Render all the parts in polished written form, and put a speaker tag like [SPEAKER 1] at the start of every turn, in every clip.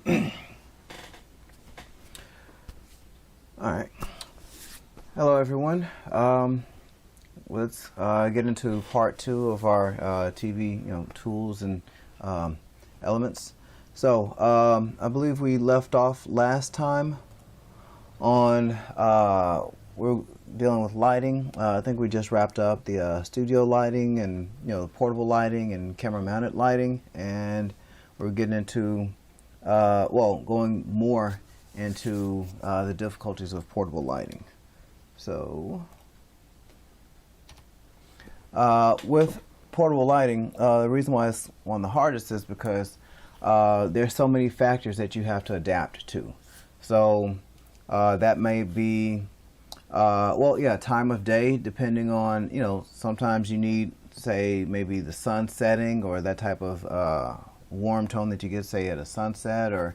[SPEAKER 1] All right. Hello, everyone. Let's get into part two of our TV, tools and elements. So I believe we left off last time on we're dealing with lighting. I think we just wrapped up the studio lighting and the portable lighting and camera mounted lighting, and we're getting into going more into the difficulties of portable lighting. So with portable lighting, the reason why it's one of the hardest is because there's so many factors that you have to adapt to. So that may be time of day, depending on, sometimes you need, say, maybe the sun setting or that type of warm tone that you get, say, at a sunset, or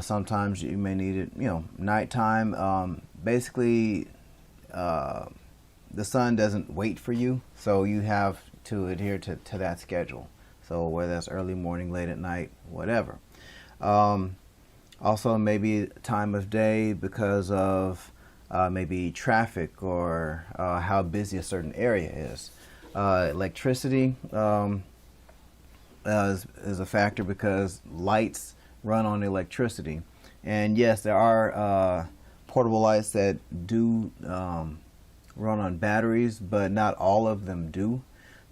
[SPEAKER 1] sometimes you may need it, nighttime. Basically, the sun doesn't wait for you, so you have to adhere to that schedule. So whether that's early morning, late at night, whatever. Also, maybe time of day because of maybe traffic or how busy a certain area is. Electricity is a factor because lights run on electricity. And yes, there are portable lights that do run on batteries, but not all of them do.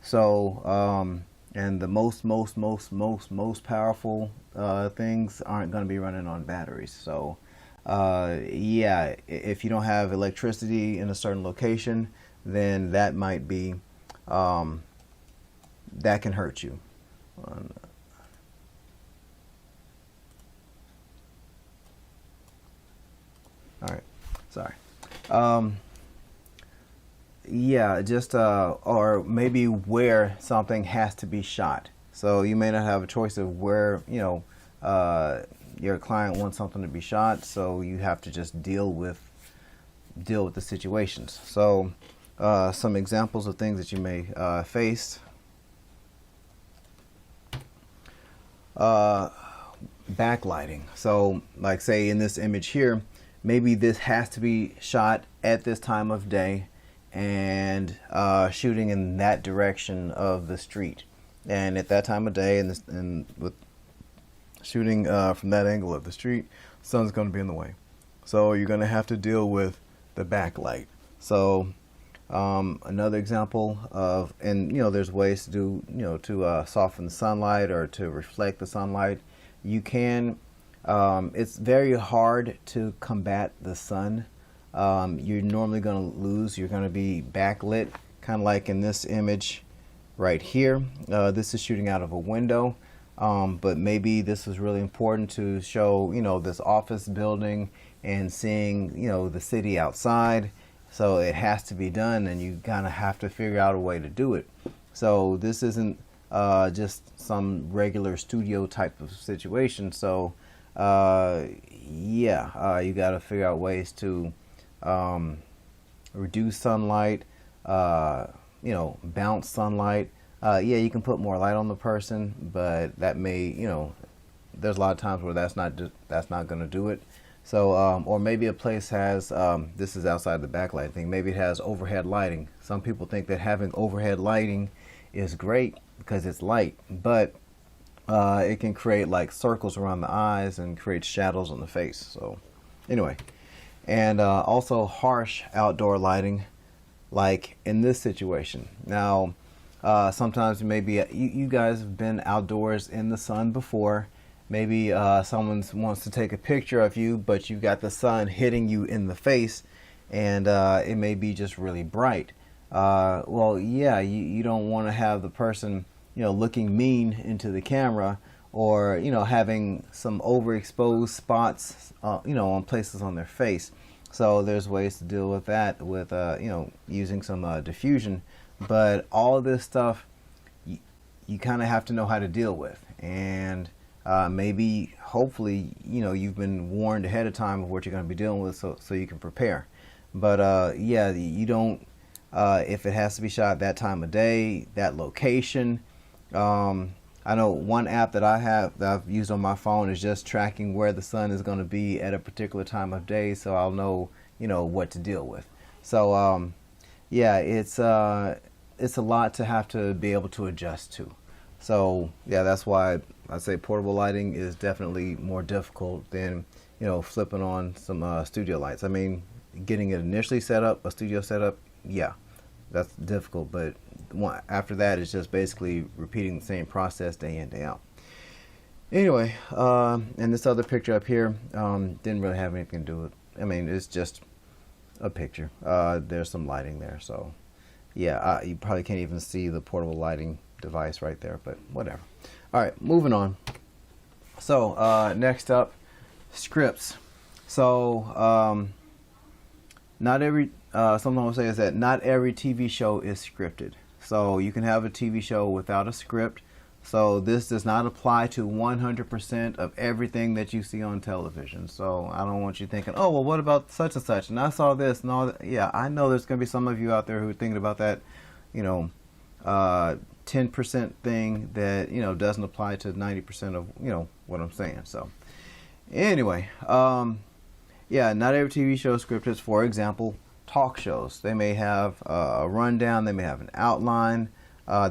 [SPEAKER 1] So and the most powerful things aren't going to be running on batteries. So if you don't have electricity in a certain location, then that might be that can hurt you. All right, sorry. Or maybe where something has to be shot. So you may not have a choice of where, your client wants something to be shot, so you have to just deal with the situations. So some examples of things that you may face. Backlighting. So like, say in this image here, maybe this has to be shot at this time of day and shooting in that direction of the street, and at that time of day and with shooting from that angle of the street, sun's going to be in the way, so you're going to have to deal with the backlight. So another example of, and there's ways to do, to soften the sunlight or to reflect the sunlight. You can it's very hard to combat the sun. You're normally going to lose. You're going to be backlit, kind of like in this image right here. This is shooting out of a window, but maybe this is really important to show, this office building and seeing, the city outside. So it has to be done, and you kind of have to figure out a way to do it. So this isn't just some regular studio type of situation. So you got to figure out ways to reduce sunlight, bounce sunlight. You can put more light on the person, but that may, there's a lot of times where that's not going to do it. So or maybe a place has this is outside the backlight thing. Maybe it has overhead lighting. Some people think that having overhead lighting is great because it's light, but it can create like circles around the eyes and create shadows on the face. So anyway, and also harsh outdoor lighting, like in this situation. Now, sometimes maybe you guys have been outdoors in the sun before. Maybe someone wants to take a picture of you, but you've got the sun hitting you in the face, and it may be just really bright. You don't want to have the person, looking mean into the camera, or having some overexposed spots, on places on their face. So there's ways to deal with that with using some diffusion. But all of this stuff, you kind of have to know how to deal with, and maybe hopefully you've been warned ahead of time of what you're going to be dealing with, so you can prepare. But you don't if it has to be shot that time of day, that location, I know one app that I have that I've used on my phone is just tracking where the sun is going to be at a particular time of day, so I'll know, what to deal with. So yeah, it's a lot to have to be able to adjust to. So yeah, that's why I say portable lighting is definitely more difficult than flipping on some studio lights. I mean, getting it initially set up, a studio setup, yeah, that's difficult. But after that, it's just basically repeating the same process day in, day out. Anyway, and this other picture up here didn't really have anything to do with. I mean, it's just a picture. There's some lighting there, so yeah, you probably can't even see the portable lighting device right there, but whatever. All right, moving on. So next up, scripts. So not every something I will say is that not every TV show is scripted. So you can have a TV show without a script. So this does not apply to 100% of everything that you see on television. So I don't want you thinking, oh, well, what about such and such? And I saw this and all that. Yeah, I know there's going to be some of you out there who are thinking about that, 10% thing that, doesn't apply to 90% of, what I'm saying. So anyway, yeah, not every TV show is scripted. For example, talk shows. They may have a rundown. They may have an outline.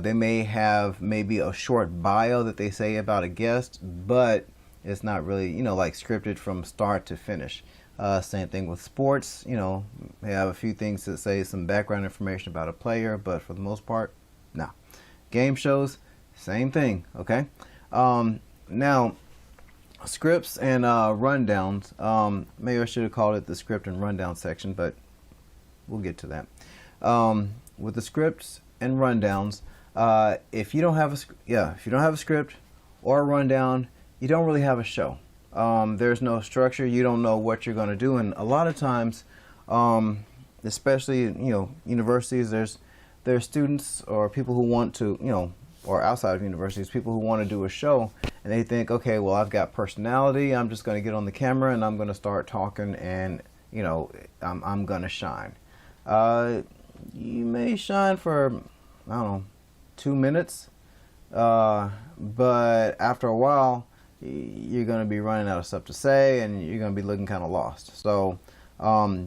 [SPEAKER 1] They may have maybe a short bio that they say about a guest, but it's not really, like scripted from start to finish. Same thing with sports. They have a few things that say some background information about a player, but for the most part, no. Game shows, same thing, okay? Now, scripts and rundowns, maybe I should have called it the script and rundown section, but we'll get to that. With the scripts and rundowns, if you don't have a script or a rundown, you don't really have a show. There's no structure. You don't know what you're going to do, and a lot of times, especially universities, there's students or people who want to or outside of universities, people who want to do a show, and they think, okay, well, I've got personality. I'm just going to get on the camera and I'm going to start talking, and I'm going to shine. You may shine for, I don't know, 2 minutes, but after a while, you're going to be running out of stuff to say, and you're going to be looking kind of lost. So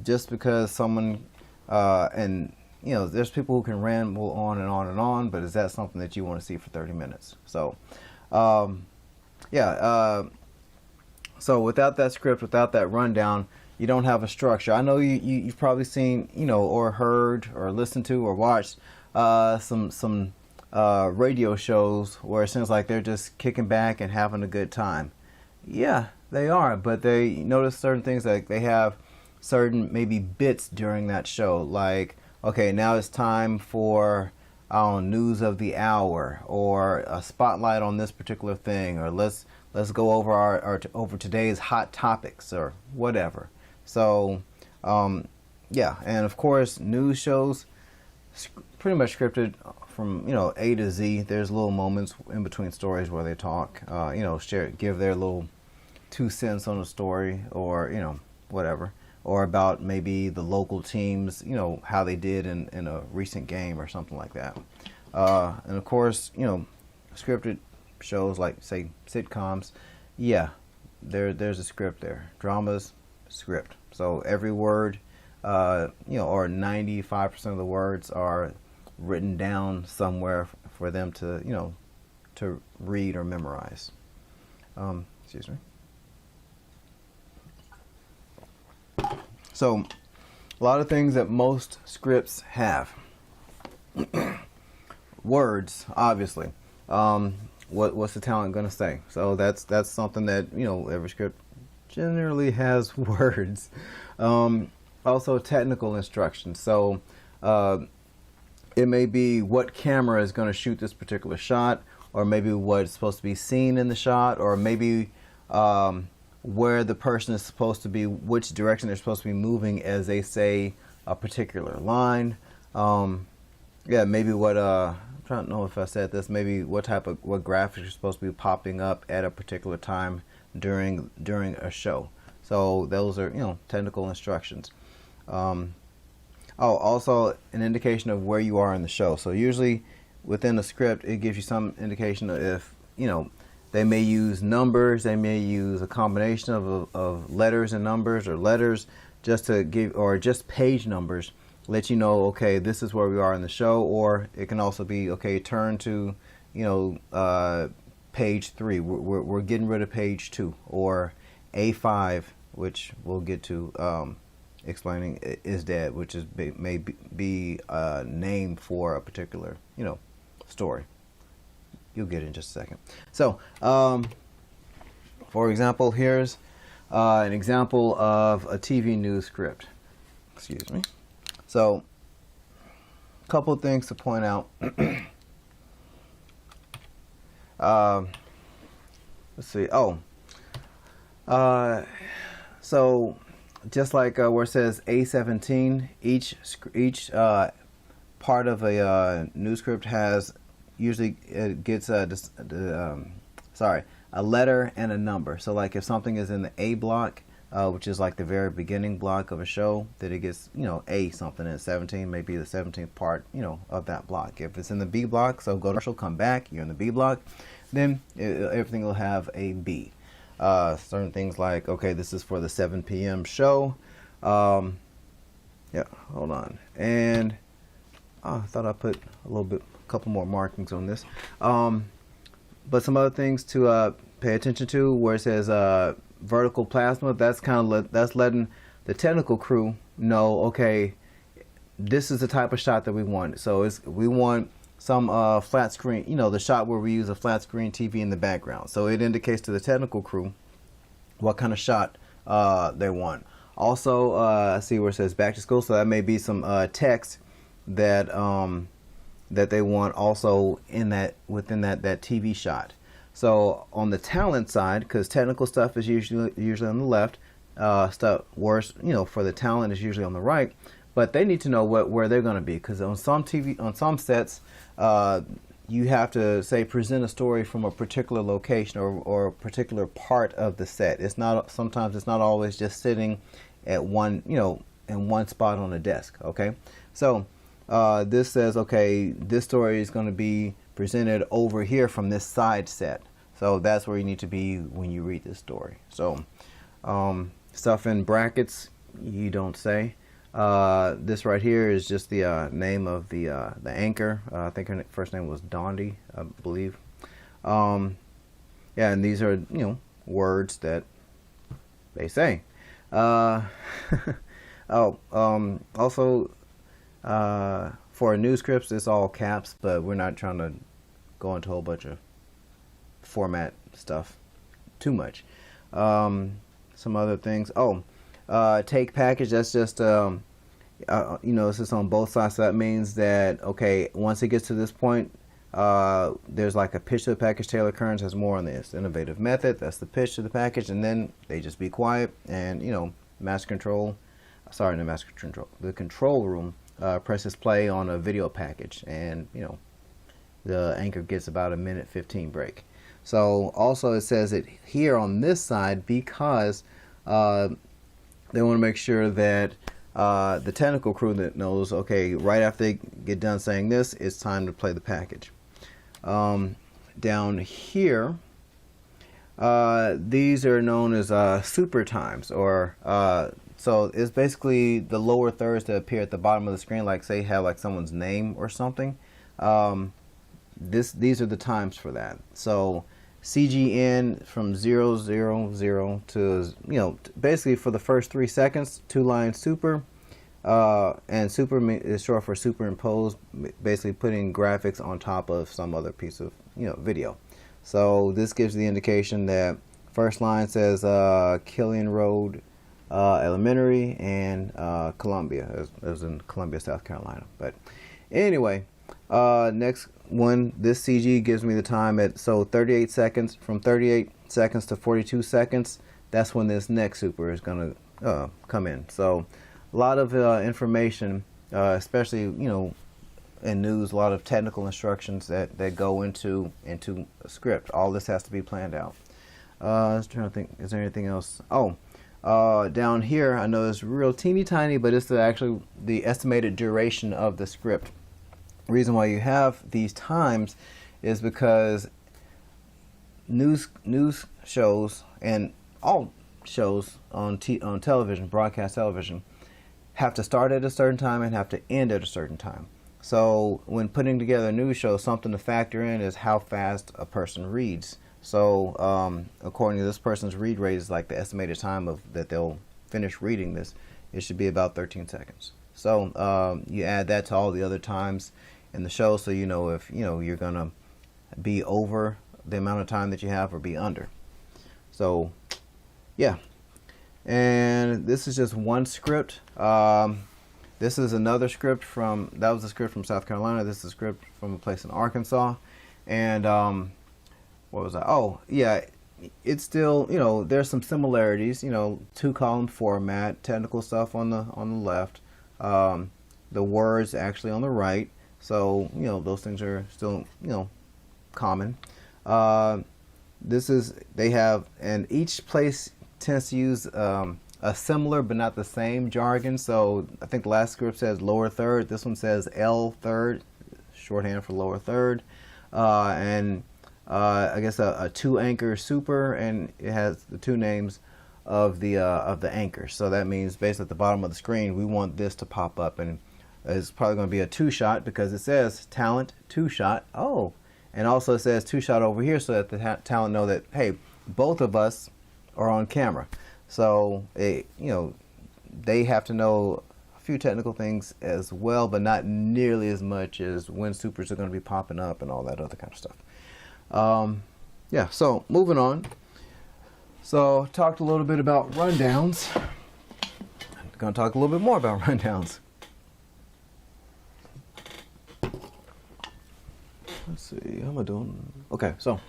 [SPEAKER 1] just because someone, there's people who can ramble on and on and on, but is that something that you want to see for 30 minutes? So, so without that script, without that rundown, you don't have a structure. I know you've probably seen, or heard or listened to or watched some radio shows where it seems like they're just kicking back and having a good time. Yeah, they are, but they notice certain things, like they have certain maybe bits during that show, like, okay, now it's time for news of the hour, or a spotlight on this particular thing, or let's go over over today's hot topics or whatever. So yeah, and of course news shows pretty much scripted from A to Z. There's little moments in between stories where they talk, give their little 2 cents on a story, or whatever, or about maybe the local teams, how they did in a recent game or something like that. And of course, scripted shows like, say, sitcoms, yeah, there's a script there. Dramas, script. So every word, or 95% of the words are written down somewhere for them to, to read or memorize. Excuse me. So, a lot of things that most scripts have. Words, obviously. What's the talent going to say? So that's something that every script generally has words. Also, technical instructions. So it may be what camera is going to shoot this particular shot, or maybe what's supposed to be seen in the shot, or maybe where the person is supposed to be, which direction they're supposed to be moving as they say a particular line. Yeah, maybe what I'm trying to know if I said this. Maybe what graphics are supposed to be popping up at a particular time during a show. So those are technical instructions. Also an indication of where you are in the show. So usually within the script, it gives you some indication of if you know, they may use numbers, they may use a combination of letters and numbers, or letters just to give, or just page numbers, let you know, okay, this is where we are in the show. Or it can also be, okay, turn to, you know, page 3. We're getting rid of page 2, or A5, which we'll get to explaining is dead, which is may be a name for a particular, you know, story. You'll get it in just a second. So, for example, here's an example of a TV news script. Excuse me. So, a couple things to point out. Let's see. Oh, so just like where it says A17, each part of a news script has usually it gets a letter and a number. So like if something is in the A block, which is like the very beginning block of a show, that it gets, you know, A something, and 17 may be the 17th part, you know, of that block. If it's in the B block, so go to commercial, come back, you're in the B block, then everything will have a B. Certain things like, okay, this is for the 7 p.m. show. Yeah, hold on. And I thought I put a couple more markings on this. But some other things to pay attention to, where it says vertical plasma, that's kind of that's letting the technical crew know, okay, this is the type of shot that we want. So we want some flat screen, you know, the shot where we use a flat screen TV in the background. So it indicates to the technical crew what kind of shot they want. Also, I see where it says back to school, so that may be some text that that they want also in within that TV shot. So on the talent side, because technical stuff is usually on the left, stuff worse, you know, for the talent is usually on the right. But they need to know where they're going to be, because on some sets, you have to say present a story from a particular location or a particular part of the set. Sometimes it's not always just sitting at one, you know, in one spot on a desk. Okay, so this says, okay, this story is going to be presented over here from this side set. So that's where you need to be when you read this story. So stuff in brackets you don't say. This right here is just the name of the anchor. I think her first name was Dondi, I believe. Yeah, and these are, you know, words that they say. Also, for news scripts, it's all caps, but we're not trying to go into a whole bunch of format stuff too much. Some other things. Take package, that's just you know, this is on both sides, so that means that, okay, once it gets to this point, there's like a pitch to the package. Taylor Kearns has more on this innovative method. That's the pitch to the package, and then they just be quiet, and, you know, the control room presses play on a video package, and, you know, the anchor gets about a 1:15 break. So also it says it here on this side because they want to make sure that the technical crew that knows, okay, right after they get done saying this, it's time to play the package. Down here, these are known as super times, or so it's basically the lower thirds that appear at the bottom of the screen, like say have like someone's name or something. These are the times for that. So CGN from 000 to, you know, basically for the first 3 seconds, 2-line super, and super is short for superimpose, basically putting graphics on top of some other piece of, you know, video. So this gives the indication that first line says Killian Road Elementary and Columbia, as in Columbia, South Carolina. But anyway, next one, this CG gives me the time at 38 seconds. From 38 seconds to 42 seconds, that's when this next super is going to come in. So a lot of information, especially, you know, in news, a lot of technical instructions that go into a script. All this has to be planned out. I was trying to think, is there anything else? Down here, I know it's real teeny tiny, but it's actually the estimated duration of the script. The reason why you have these times is because news shows and all shows on on television, broadcast television, have to start at a certain time and have to end at a certain time. So when putting together a news show, something to factor in is how fast a person reads. So according to this person's read rate, is like the estimated time of that they'll finish reading this. It should be about 13 seconds. So you add that to all the other times in the show, so you know if you're gonna be over the amount of time that you have or be under. So yeah, and this is just one script. This is another script that was a script from South Carolina. This is a script from a place in Arkansas. And what was that? Oh yeah, it's still, there's some similarities, 2-column format, technical stuff on the left, the words actually on the right. So those things are still common. They have, and each place tends to use a similar but not the same jargon. So I think the last script says lower third. This one says L third, shorthand for lower third. And I guess a 2-anchor super, and it has the 2 names of the anchor. So that means basically at the bottom of the screen, we want this to pop up, and it's probably going to be a 2-shot because it says talent 2-shot. Oh, and also it says 2-shot over here, so that the talent know that, hey, both of us are on camera. So they have to know a few technical things as well, but not nearly as much as when supers are going to be popping up and all that other kind of stuff. Yeah, so moving on. So talked a little bit about rundowns. I'm going to talk a little bit more about rundowns. Let's see, how am I doing? Okay, so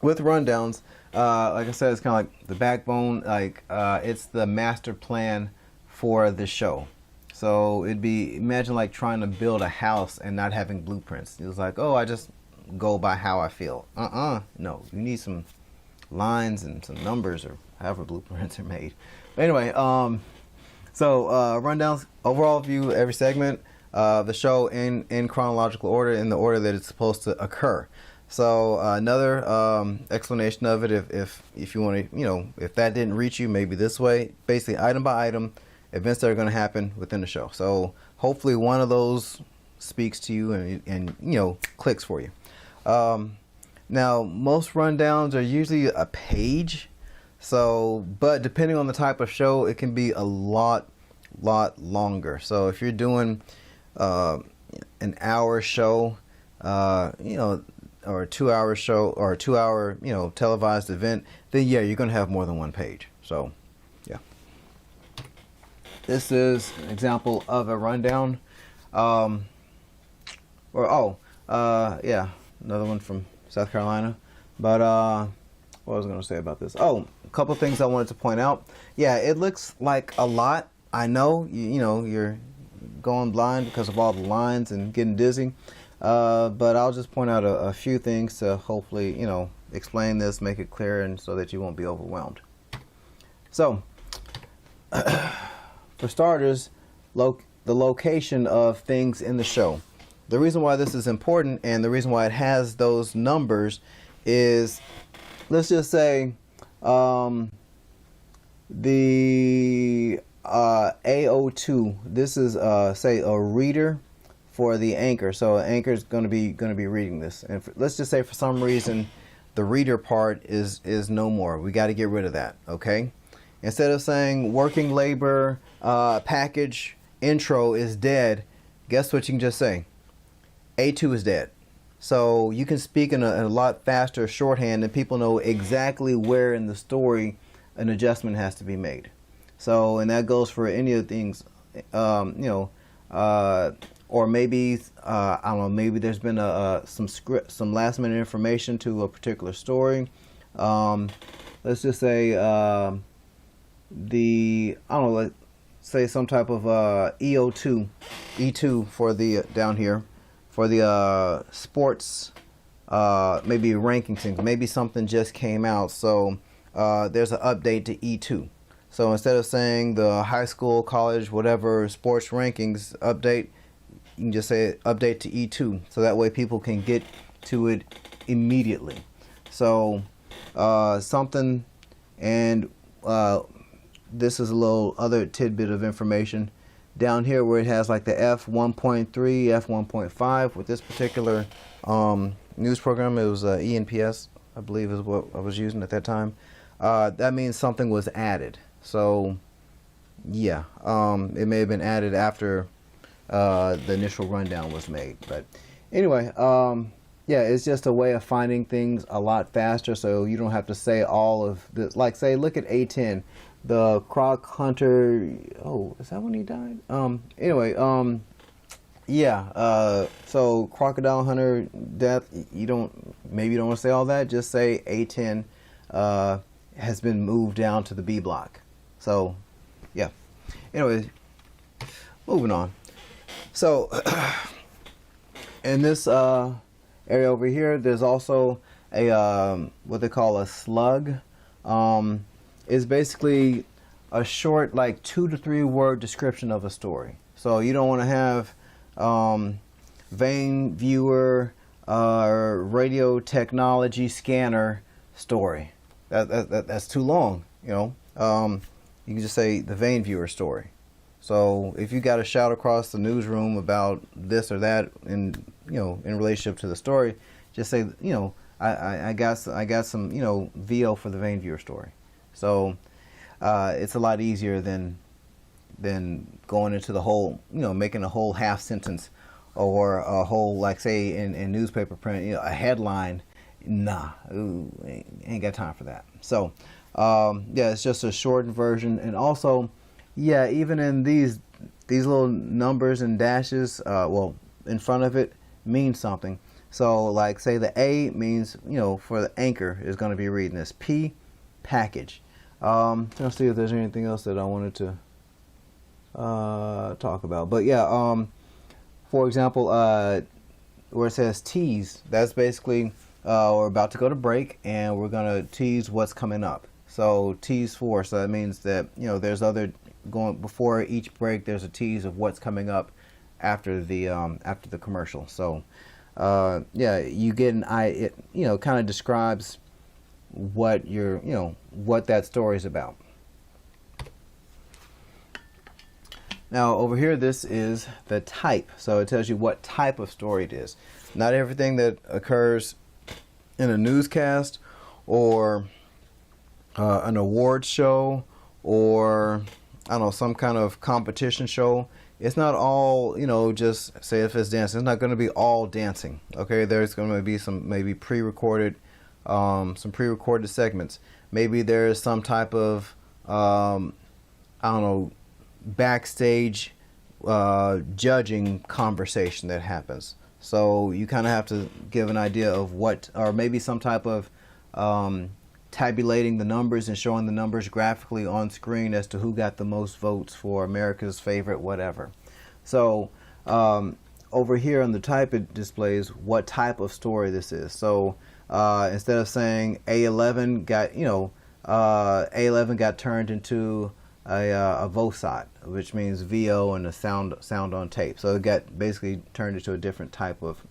[SPEAKER 1] with rundowns, like I said, it's kind of like the backbone. It's the master plan for the show. So it'd be, imagine like trying to build a house and not having blueprints. It was like, oh, I just go by how I feel. No, you need some lines and some numbers or however blueprints are made. But anyway, so rundowns, overall view every segment of the show in chronological order, in the order that it's supposed to occur. So another explanation of it, if you want to, if that didn't reach you, maybe this way, basically item by item, events that are going to happen within the show. So hopefully one of those speaks to you and clicks for you. Now most rundowns are usually a page. So, but depending on the type of show, it can be a lot longer. So if you're doing an hour show, or a 2-hour show, or a 2-hour, televised event, then yeah, you're going to have more than one page. So, yeah. This is an example of a rundown. Yeah, another one from South Carolina. But what was I going to say about this? Oh, a couple things I wanted to point out. Yeah, it looks like a lot. I know, you're going blind because of all the lines and getting dizzy. But I'll just point out a few things to hopefully, explain this, make it clear, and so that you won't be overwhelmed. So, for starters, the location of things in the show. The reason why this is important and the reason why it has those numbers is, let's just say, the AO2. This is say a reader for the anchor. So an anchor is going to be reading this, and let's just say for some reason the reader part is no more. We got to get rid of that. Okay, instead of saying working labor package intro is dead, guess what you can just say? A2 is dead. So you can speak in a lot faster shorthand, and people know exactly where in the story an adjustment has to be made. So, and that goes for any of the things, or maybe I don't know. Maybe there's been some last minute information to a particular story. Let's just say let's say some type of E2 for the down here for the sports, maybe ranking things. Maybe something just came out, so there's an update to E2. So instead of saying the high school, college, whatever sports rankings update, you can just say update to E2. So that way people can get to it immediately. So something, and this is a little other tidbit of information down here where it has like the F1.3, F1.5. With this particular news program, it was ENPS, I believe is what I was using at that time. That means something was added. So yeah, it may have been added after the initial rundown was made. But anyway, yeah, it's just a way of finding things a lot faster, so you don't have to say all of this. Like, say, look at A10, the Croc Hunter. Oh, is that when he died? Anyway, yeah. So Crocodile Hunter death. You don't want to say all that. Just say A10 has been moved down to the B block. So, yeah. Anyway, moving on. So, in this area over here, there's also a what they call a slug. Is basically a short, like 2 to 3 word description of a story. So you don't want to have vein viewer, radio technology scanner story. That's too long. You know, you can just say the vein viewer story. So if you got to shout across the newsroom about this or that in relationship to the story, just say, I got some VO for the vein viewer story. So it's a lot easier than going into the whole, making a whole half sentence or a whole, like say in newspaper print, a headline. Nah, ain't got time for that. So yeah, it's just a shortened version. And also, yeah, even in these little numbers and dashes, well, in front of it means something. So like say the A means, for the anchor is going to be reading this. P, package. Let's see if there's anything else that I wanted to talk about. But yeah, for example, where it says tease, that's basically we're about to go to break and we're going to tease what's coming up. So tease 4, so that means that there's other going before each break. There's a tease of what's coming up after the commercial. So yeah, you get an it kind of describes what what that story is about. Now over here, this is the type. So it tells you what type of story it is. Not everything that occurs in a newscast or an award show or I don't know, some kind of competition show. It's not all, just say if it's dancing, it's not going to be all dancing. Okay, there's going to be some maybe pre-recorded segments. Maybe there's some type of I don't know, backstage judging conversation that happens. So you kind of have to give an idea of what, or maybe some type of tabulating the numbers and showing the numbers graphically on screen as to who got the most votes for America's favorite whatever. So over here on the type, it displays what type of story this is. So instead of saying A11 got A11 got turned into a VOSOT, which means VO and a sound on tape. So it got basically turned into a different type of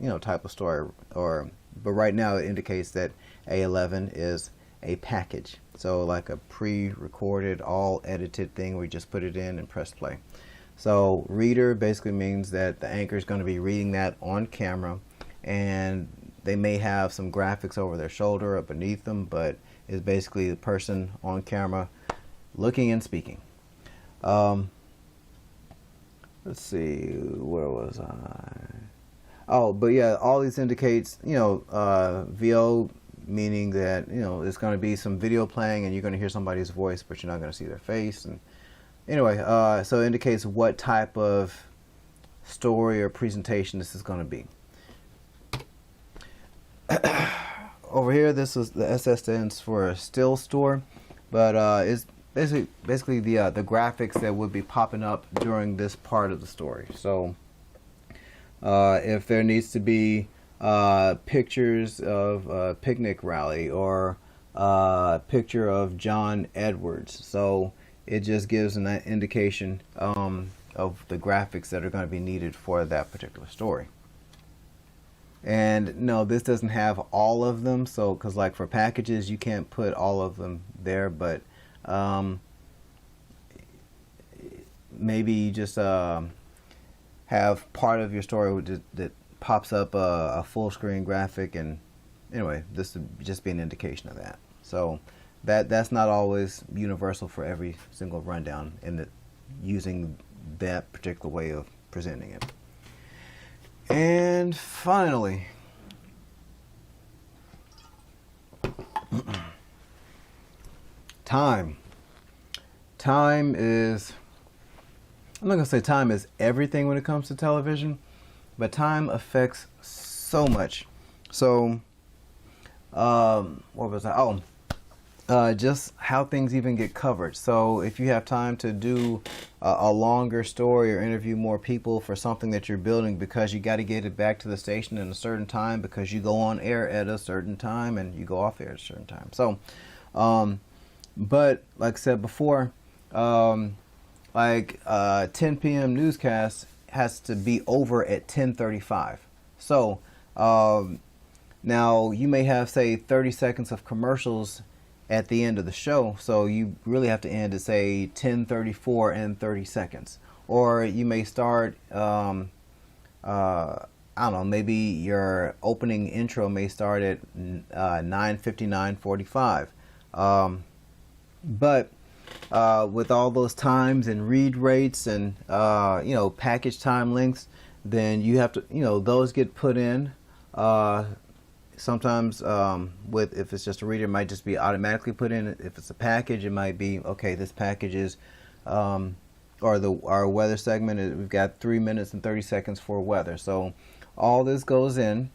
[SPEAKER 1] story. But right now it indicates that A11 is a package. So like a pre-recorded, all edited thing where you just put it in and press play. So reader basically means that the anchor is going to be reading that on camera, and they may have some graphics over their shoulder or beneath them, but it's basically the person on camera looking and speaking. Let's see, where was I? Oh, but yeah, all these indicates, VO meaning that, it's going to be some video playing and you're going to hear somebody's voice, but you're not going to see their face. And anyway, so it indicates what type of story or presentation this is going to be. Over here, this is the SS stands for a still store, but it's basically the graphics that would be popping up during this part of the story. So if there needs to be pictures of a picnic rally or a picture of John Edwards, so it just gives an indication of the graphics that are going to be needed for that particular story. And no, this doesn't have all of them. So, because like for packages, you can't put all of them there, but maybe you just have part of your story that pops up a full screen graphic. And anyway, this would just be an indication of that. So that's not always universal for every single rundown in the using that particular way of presenting it. And finally, time. Time is, I'm not going to say time is everything when it comes to television, but time affects so much. So, what was that? Just how things even get covered. So if you have time to do a longer story or interview more people for something that you're building, because you got to get it back to the station in a certain time, because you go on air at a certain time and you go off air at a certain time. So, but like I said before, 10 p.m. newscast has to be over at 10:35. So now you may have, say, 30 seconds of commercials at the end of the show, so you really have to end at, say, 10:34 and 30 seconds. Or you may start, I don't know, maybe your opening intro may start at 9:59:45. But with all those times and read rates and package time lengths, then you have to, those get put in. Sometimes if it's just a reader, it might just be automatically put in. If it's a package, it might be, okay, this package is, our weather segment, we've got 3 minutes and 30 seconds for weather. So all this goes in,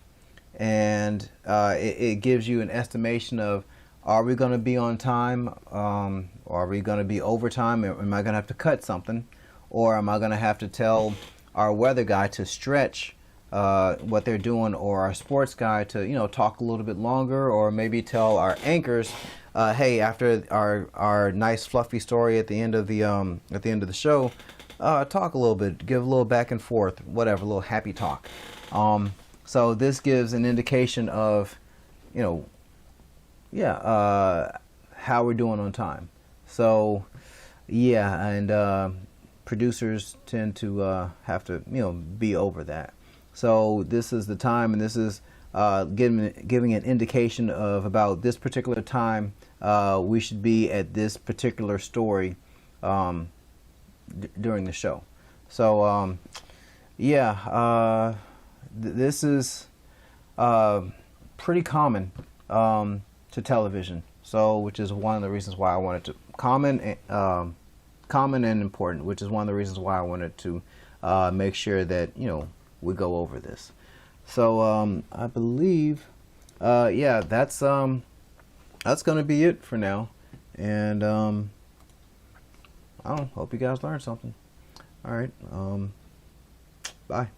[SPEAKER 1] and it gives you an estimation of, are we going to be on time? Are we going to be overtime? Am I going to have to cut something? Or am I going to have to tell our weather guy to stretch what they're doing, or our sports guy to talk a little bit longer, or maybe tell our anchors, hey, after our nice fluffy story at the end of the show, talk a little bit, give a little back and forth, whatever, a little happy talk. So this gives an indication of how we're doing on time. So and producers tend to have to be over that. So this is the time, and this is giving an indication of about this particular time we should be at this particular story during the show. So this is pretty common to television. So, which is one of the reasons why I wanted to common and important, which is one of the reasons why I wanted to make sure that we go over this. So I believe that's going to be it for now, and I hope you guys learned something. All right, bye.